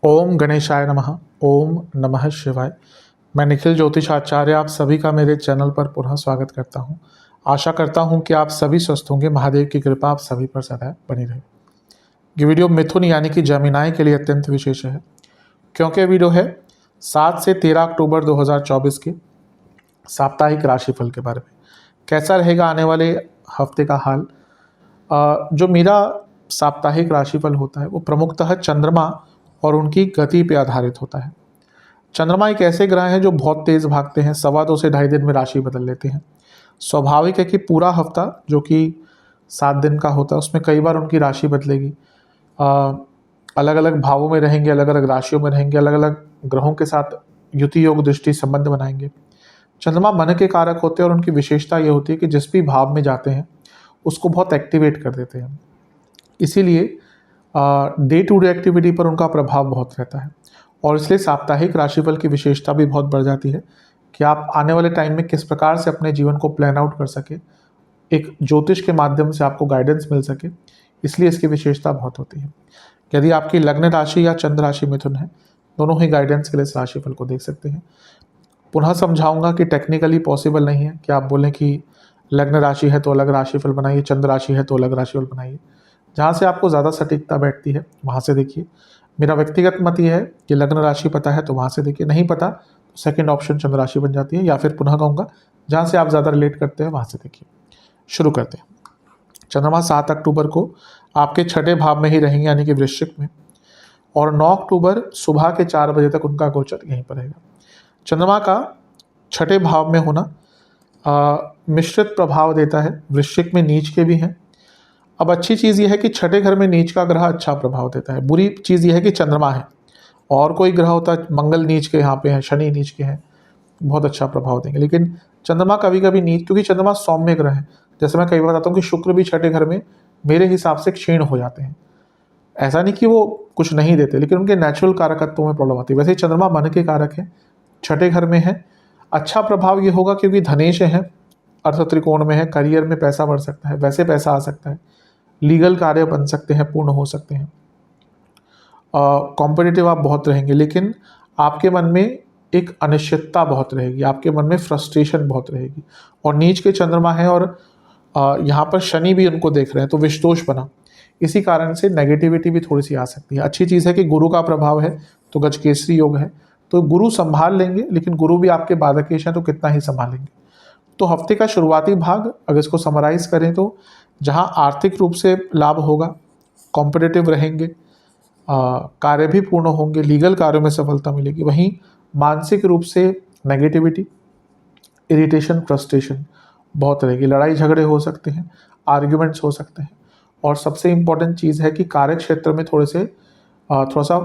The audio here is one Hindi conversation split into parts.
ओम गणेशाय नमः। ओम नमः शिवाय। मैं निखिल ज्योतिष आचार्य आप सभी का मेरे चैनल पर पुनः स्वागत करता हूं। आशा करता हूं कि आप सभी स्वस्थ होंगे। महादेव की कृपा आप सभी पर सदैव बनी रहे। ये वीडियो मिथुन यानी कि जमीनाई के लिए अत्यंत विशेष है, क्योंकि ये वीडियो है 7 से 13 अक्टूबर 2024 के साप्ताहिक राशिफल के बारे में। कैसा रहेगा आने वाले हफ्ते का हाल। जो मेरा साप्ताहिक राशिफल होता है वो प्रमुखतः चंद्रमा और उनकी गति पे आधारित होता है। चंद्रमा एक ऐसे ग्रह हैं जो बहुत तेज़ भागते हैं, 2.25 से 2.5 दिन में राशि बदल लेते हैं। स्वाभाविक है कि पूरा हफ्ता जो कि 7 दिन का होता है उसमें कई बार उनकी राशि बदलेगी। अलग अलग भावों में रहेंगे, अलग अलग राशियों में रहेंगे, अलग अलग ग्रहों के साथ युति योग दृष्टि संबंध बनाएंगे। चंद्रमा मन के कारक होते हैं और उनकी विशेषता ये होती है कि जिस भी भाव में जाते हैं उसको बहुत एक्टिवेट कर देते हैं। इसीलिए डे टू डे एक्टिविटी पर उनका प्रभाव बहुत रहता है और इसलिए साप्ताहिक राशिफल की विशेषता भी बहुत बढ़ जाती है कि आप आने वाले टाइम में किस प्रकार से अपने जीवन को प्लान आउट कर सके, एक ज्योतिष के माध्यम से आपको गाइडेंस मिल सके। इसलिए इसकी विशेषता बहुत होती है। यदि आपकी लग्न राशि या चंद्र राशि मिथुन है, दोनों ही गाइडेंस के लिए इस राशिफल को देख सकते हैं। पुनः समझाऊंगा कि टेक्निकली पॉसिबल नहीं है कि आप बोलें कि लग्न राशि है तो अलग राशिफल बनाइए, चंद्र राशि है तो अलग राशिफल बनाइए। जहाँ से आपको ज़्यादा सटीकता बैठती है वहाँ से देखिए। मेरा व्यक्तिगत मत ये है कि लग्न राशि पता है तो वहाँ से देखिए, नहीं पता तो सेकंड ऑप्शन चंद्र राशि बन जाती है, या फिर पुनः कहूँगा जहाँ से आप ज़्यादा रिलेट करते हैं वहाँ से देखिए। शुरू करते हैं। चंद्रमा 7 अक्टूबर को आपके छठे भाव में ही रहेंगे यानी कि वृश्चिक में, और 9 अक्टूबर सुबह के 4 बजे तक उनका गोचर यहीं पर रहेगा। चंद्रमा का छठे भाव में होना मिश्रित प्रभाव देता है। वृश्चिक में नीच के भी हैं। अब अच्छी चीज़ यह है कि छठे घर में नीच का ग्रह अच्छा प्रभाव देता है। बुरी चीज़ यह है कि चंद्रमा है, और कोई ग्रह होता है मंगल नीच के यहाँ पे है, शनि नीच के हैं, बहुत अच्छा प्रभाव देंगे। लेकिन चंद्रमा कभी कभी नीच, क्योंकि चंद्रमा सौम्य ग्रह है। जैसे मैं कई बार बताता हूँ कि शुक्र भी छठे घर में मेरे हिसाब से क्षीण हो जाते हैं। ऐसा नहीं कि वो कुछ नहीं देते, लेकिन उनके नेचुरल कारकत्वों में प्रॉब्लम आती है। वैसे ही चंद्रमा मन के कारक है, छठे घर में है। अच्छा प्रभाव ये होगा क्योंकि धनेश है, अर्थ त्रिकोण में है, करियर में पैसा बढ़ सकता है, वैसे पैसा आ सकता है, लीगल कार्य बन सकते हैं, पूर्ण हो सकते हैं। कॉम्पिटिटिव आप बहुत रहेंगे, लेकिन आपके मन में एक अनिश्चितता बहुत रहेगी, आपके मन में फ्रस्ट्रेशन बहुत रहेगी। और नीच के चंद्रमा है और यहाँ पर शनि भी उनको देख रहे हैं तो विषदोष बना, इसी कारण से नेगेटिविटी भी थोड़ी सी आ सकती है। अच्छी चीज़ है कि गुरु का प्रभाव है तो गजकेसरी योग है, तो गुरु संभाल लेंगे, लेकिन गुरु भी आपके बाधकेश हैं तो कितना ही संभालेंगे। तो हफ्ते का शुरुआती भाग अगर इसको समराइज करें तो जहां आर्थिक रूप से लाभ होगा, कॉम्पिटिटिव रहेंगे, कार्य भी पूर्ण होंगे, लीगल कार्यों में सफलता मिलेगी, वहीं मानसिक रूप से नेगेटिविटी, इरिटेशन, फ्रस्ट्रेशन बहुत रहेगी। लड़ाई झगड़े हो सकते हैं, आर्ग्यूमेंट्स हो सकते हैं। और सबसे इम्पॉर्टेंट चीज़ है कि कार्य क्षेत्र में थोड़ा सा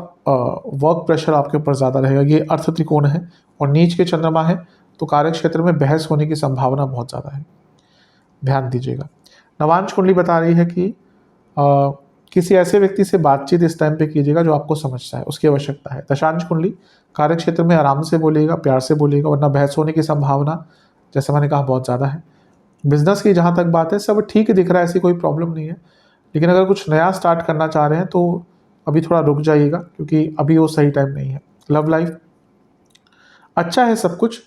वर्क प्रेशर आपके ऊपर ज़्यादा रहेगा। ये अर्थ त्रिकोण है और नीच के चंद्रमा है, तो कार्य क्षेत्र में बहस होने की संभावना बहुत ज़्यादा है, ध्यान दीजिएगा। नवांश कुंडली बता रही है कि किसी ऐसे व्यक्ति से बातचीत इस टाइम पे कीजिएगा जो आपको समझता है, उसकी आवश्यकता है। दशांश कुंडली कार्य क्षेत्र में आराम से बोलिएगा, प्यार से बोलिएगा, वरना बहस होने की संभावना जैसे मैंने कहा बहुत ज़्यादा है। बिजनेस की जहाँ तक बात है सब ठीक दिख रहा है, ऐसी कोई प्रॉब्लम नहीं है, लेकिन अगर कुछ नया स्टार्ट करना चाह रहे हैं तो अभी थोड़ा रुक जाइएगा, क्योंकि अभी वो सही टाइम नहीं है। लव लाइफ अच्छा है सब कुछ,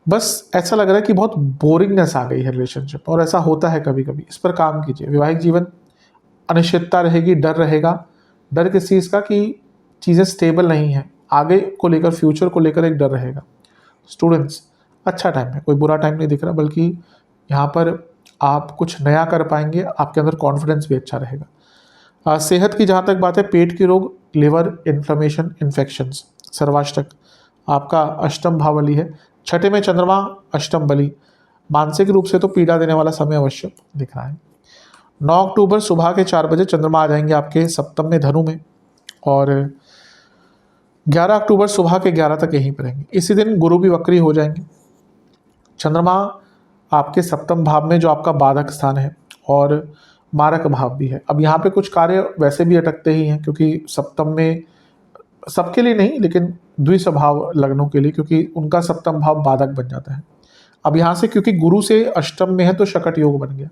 बस ऐसा लग रहा है कि बहुत बोरिंगनेस आ गई है रिलेशनशिप, और ऐसा होता है कभी कभी, इस पर काम कीजिए। वैवाहिक जीवन अनिश्चितता रहेगी, डर रहेगा। डर किस चीज़ का कि चीज़ें स्टेबल नहीं है, आगे को लेकर, फ्यूचर को लेकर एक डर रहेगा। स्टूडेंट्स अच्छा टाइम है, कोई बुरा टाइम नहीं दिख रहा, बल्कि यहाँ पर आप कुछ नया कर पाएंगे, आपके अंदर कॉन्फिडेंस भी अच्छा रहेगा। सेहत की जहाँ तक बात है, पेट के रोग, लिवर इन्फ्लेमेशन, इन्फेक्शंस, सर्वाष्टक आपका अष्टम भावली है, छठे में चंद्रमा अष्टम बली, मानसिक रूप से तो पीड़ा देने वाला समय अवश्य दिख रहा है। 9 अक्टूबर सुबह के 4 बजे चंद्रमा आ जाएंगे आपके सप्तम में धनु में, और 11 अक्टूबर सुबह के 11 तक यहीं पर रहेंगे। इसी दिन गुरु भी वक्री हो जाएंगे। चंद्रमा आपके सप्तम भाव में जो आपका बाधक स्थान है और मारक भाव भी है। अब यहाँ पे कुछ कार्य वैसे भी अटकते ही हैं, क्योंकि सप्तम में सबके लिए नहीं, लेकिन द्विस्वभाव लग्नों के लिए, क्योंकि उनका सप्तम भाव बाधक बन जाता है। अब यहाँ से क्योंकि गुरु से अष्टम में है तो शकट योग बन गया,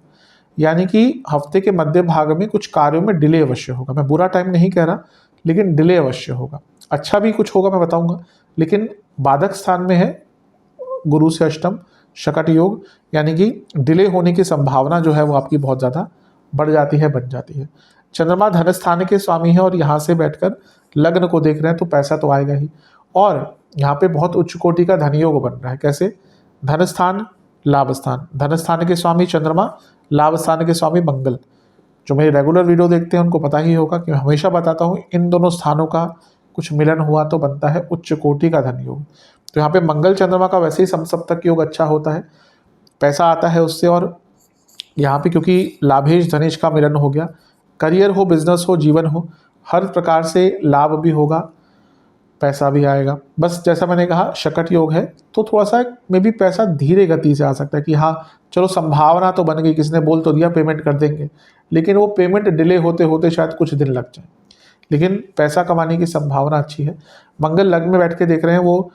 यानी कि हफ्ते के मध्य भाग में कुछ कार्यों में डिले अवश्य होगा। मैं बुरा टाइम नहीं कह रहा, लेकिन डिले अवश्य होगा। अच्छा भी कुछ होगा मैं बताऊंगा, लेकिन बाधक स्थान में है गुरु से अष्टम शकट योग, यानी कि डिले होने की संभावना जो है वो आपकी बहुत ज़्यादा बढ़ जाती है, बन जाती है। चंद्रमा धन स्थान के स्वामी है और यहाँ से बैठकर लग्न को देख रहे हैं, तो पैसा तो आएगा ही। और यहाँ पे बहुत उच्च कोटि का धन योग बन रहा है। कैसे? धन स्थान, लाभ स्थान, धन स्थान के स्वामी चंद्रमा, लाभ स्थान के स्वामी मंगल। जो मेरे रेगुलर वीडियो देखते हैं उनको पता ही होगा कि मैं हमेशा बताता हूँ इन दोनों स्थानों का कुछ मिलन हुआ तो बनता है उच्च कोटि का धन योग। तो यहाँ पे मंगल चंद्रमा का वैसे ही समसप्तक योग अच्छा होता है, पैसा आता है उससे। और यहाँ पे क्योंकि लाभेश धनेश का मिलन हो गया, करियर हो, बिजनेस हो, जीवन हो, हर प्रकार से लाभ भी होगा, पैसा भी आएगा। बस जैसा मैंने कहा शकट योग है, तो थोड़ा सा मे भी पैसा धीरे गति से आ सकता है कि हाँ चलो संभावना तो बन गई, किसने बोल तो दिया पेमेंट कर देंगे, लेकिन वो पेमेंट डिले होते होते शायद कुछ दिन लग जाए, लेकिन पैसा कमाने की संभावना अच्छी है। मंगल लग्न में बैठ के देख रहे हैं, वो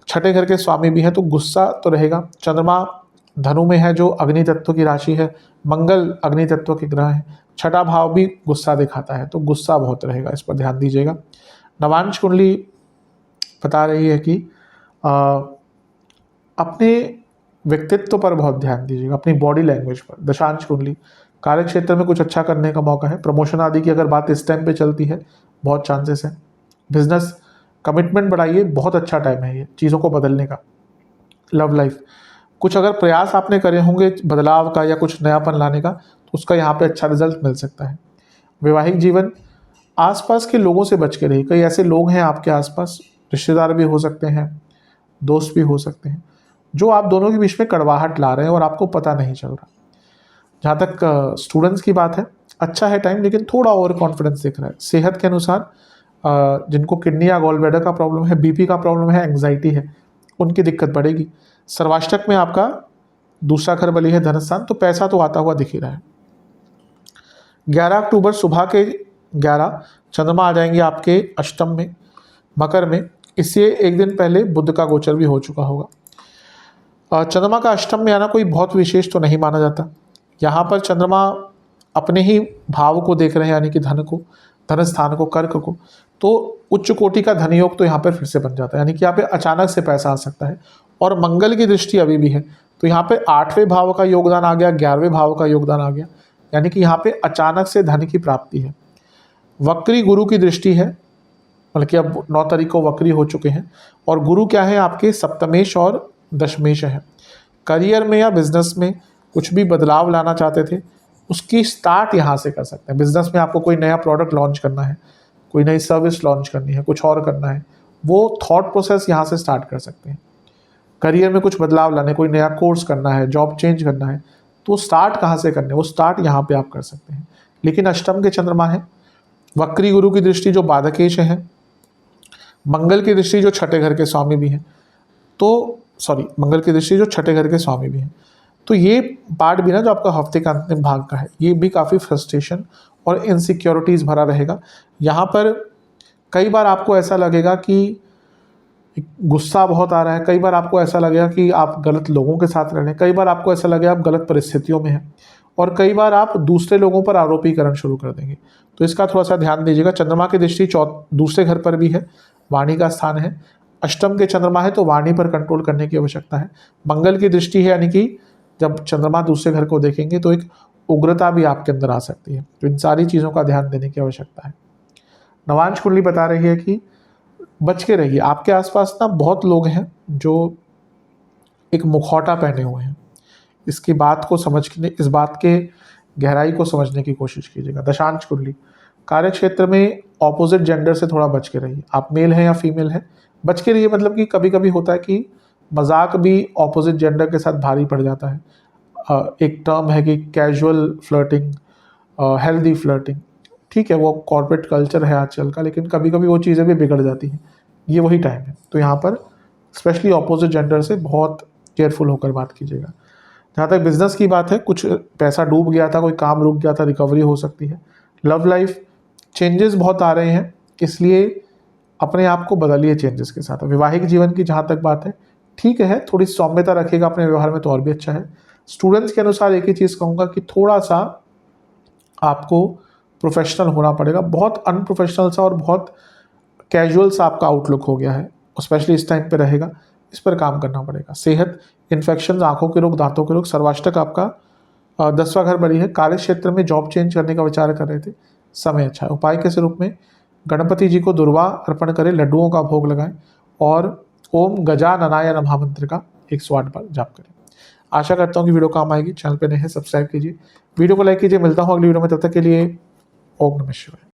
छठे घर के स्वामी भी है, तो गुस्सा तो रहेगा। चंद्रमा धनु में है जो अग्नि तत्व की राशि है, मंगल अग्नि तत्व के ग्रह है, छठा भाव भी गुस्सा दिखाता है, तो गुस्सा बहुत रहेगा, इस पर ध्यान दीजिएगा। नवांश कुंडली बता रही है कि अपने व्यक्तित्व पर बहुत ध्यान दीजिएगा, अपनी बॉडी लैंग्वेज पर। दशांश कुंडली कार्य क्षेत्र में कुछ अच्छा करने का मौका है, प्रमोशन आदि की अगर बात इस टाइम पे चलती है बहुत चांसेस है। बिजनेस कमिटमेंट बढ़ाइए, बहुत अच्छा टाइम है ये चीज़ों को बदलने का। लव लाइफ कुछ अगर प्रयास आपने करे होंगे बदलाव का या कुछ नयापन लाने का, तो उसका यहाँ पे अच्छा रिजल्ट मिल सकता है। वैवाहिक जीवन आसपास के लोगों से बच के रहिए, कई ऐसे लोग हैं आपके आसपास, रिश्तेदार भी हो सकते हैं, दोस्त भी हो सकते हैं, जो आप दोनों के बीच में कड़वाहट ला रहे हैं और आपको पता नहीं चल रहा। जहाँ तक स्टूडेंट्स की बात है, अच्छा है टाइम, लेकिन थोड़ा ओवर कॉन्फिडेंस दिख रहा है। सेहत के अनुसार जिनको किडनी या गॉल ब्लैडर का प्रॉब्लम है, बीपी का प्रॉब्लम है, एंग्जाइटी है, उनकी दिक्कत बढ़ेगी। सर्वाष्टक में आपका दूसरा घर बली है धन स्थान, तो पैसा तो आता हुआ दिख ही रहा है। 11 अक्टूबर सुबह के 11 चंद्रमा आ जाएंगे आपके अष्टम में, मकर में। इससे एक दिन पहले बुध का गोचर भी हो चुका होगा। चंद्रमा का अष्टम में आना कोई बहुत विशेष तो नहीं माना जाता। यहाँ पर चंद्रमा अपने ही भाव को देख रहे हैं, यानी कि धन को, धन स्थान को, कर्क को, तो उच्च कोटि का धन योग तो यहाँ पर फिर से बन जाता है, यानी कि यहाँ पे अचानक से पैसा आ सकता है। और मंगल की दृष्टि अभी भी है, तो यहाँ पे 8वें भाव का योगदान आ गया, 11वें भाव का योगदान आ गया, यानी कि यहाँ पे अचानक से धन की प्राप्ति है। वक्री गुरु की दृष्टि है, मतलब कि अब 9 तारीख को वक्री हो चुके हैं, और गुरु क्या है आपके सप्तमेश और दशमेश है। करियर में या बिजनेस में कुछ भी बदलाव लाना चाहते थे, उसकी स्टार्ट यहाँ से कर सकते हैं। बिजनेस में आपको कोई नया प्रोडक्ट लॉन्च करना है, कोई नई सर्विस लॉन्च करनी है, कुछ और करना है, वो थॉट प्रोसेस यहाँ से स्टार्ट कर सकते हैं। करियर में कुछ बदलाव लाने, कोई नया कोर्स करना है, जॉब चेंज करना है, तो स्टार्ट कहाँ से करने, वो स्टार्ट यहाँ पे आप कर सकते हैं। लेकिन अष्टम के चंद्रमा है, वक्री गुरु की दृष्टि जो बाधकेश है, मंगल की दृष्टि जो छठे घर के स्वामी भी हैं, तो मंगल की दृष्टि जो छठे घर के स्वामी भी हैं, तो ये पार्ट भी ना जो आपका हफ्ते का अंतिम भाग का है, ये भी काफ़ी फ्रस्ट्रेशन और इनसिक्योरिटीज़ भरा रहेगा। यहाँ पर कई बार आपको ऐसा लगेगा कि गुस्सा बहुत आ रहा है, कई बार आपको ऐसा लगेगा कि आप गलत लोगों के साथ रह रहे हैं, कई बार आपको ऐसा लगेगा आप गलत परिस्थितियों में हैं, और कई बार आप दूसरे लोगों पर आरोपीकरण शुरू कर देंगे। तो इसका थोड़ा सा ध्यान दीजिएगा। चंद्रमा की दृष्टि दूसरे घर पर भी है, वाणी का स्थान है, अष्टम के चंद्रमा है, तो वाणी पर कंट्रोल करने की आवश्यकता है। मंगल की दृष्टि है, यानी कि जब चंद्रमा दूसरे घर को देखेंगे तो एक उग्रता भी आपके अंदर आ सकती है, तो इन सारी चीज़ों का ध्यान देने की आवश्यकता है। नवांश कुंडली बता रही है कि बच के रहिए। आपके आसपास ना बहुत लोग हैं जो एक मुखौटा पहने हुए हैं, इसकी बात को समझने, इस बात के गहराई को समझने की कोशिश कीजिएगा। दशांश कुंडली कार्य क्षेत्र में ऑपोजिट जेंडर से थोड़ा बच के रहिए। आप मेल हैं या फीमेल हैं, बच के रहिए। मतलब कि कभी कभी होता है कि मजाक भी ऑपोजिट जेंडर के साथ भारी पड़ जाता है। एक टर्म है कि कैजुअल फ्लर्टिंग, हेल्दी फ्लर्टिंग, ठीक है, वो कॉर्पोरेट कल्चर है आजकल का, लेकिन कभी कभी वो चीज़ें भी बिगड़ जाती हैं। ये वही टाइम है, तो यहाँ पर स्पेशली ऑपोजिट जेंडर से बहुत केयरफुल होकर बात कीजिएगा। जहाँ तक बिजनेस की बात है, कुछ पैसा डूब गया था, कोई काम रुक गया था, रिकवरी हो सकती है। लव लाइफ चेंजेस बहुत आ रहे हैं, इसलिए अपने आप को बदलिए चेंजेस के साथ। वैवाहिक जीवन की जहाँ तक बात है, ठीक है, थोड़ी सौम्यता रखिएगा अपने व्यवहार में तो और भी अच्छा है। स्टूडेंट्स के अनुसार एक ही चीज़ कहूँगा कि थोड़ा सा आपको प्रोफेशनल होना पड़ेगा। बहुत अनप्रोफेशनल सा और बहुत कैजुअल सा आपका आउटलुक हो गया है, स्पेशली इस टाइम पे रहेगा, इस पर काम करना पड़ेगा। सेहत, इन्फेक्शन, आंखों के रोग, दांतों के रोग, सर्वाष्टक आपका 10वां घर बड़ी है। कार्य क्षेत्र में जॉब चेंज करने का विचार कर रहे थे, समय अच्छा है। उपाय के स्वरूप में गणपति जी को दुर्वा अर्पण करें, लड्डुओं का भोग लगाएं और ओम गजाननाय नमः मंत्र का 108 बार जाप करें। आशा करता हूँ कि वीडियो काम आएगी। चैनल पे नए हैं सब्सक्राइब कीजिए, वीडियो को लाइक कीजिए। मिलता हूँ अगली वीडियो में, तब तक के लिए ओम नमः शिवाय।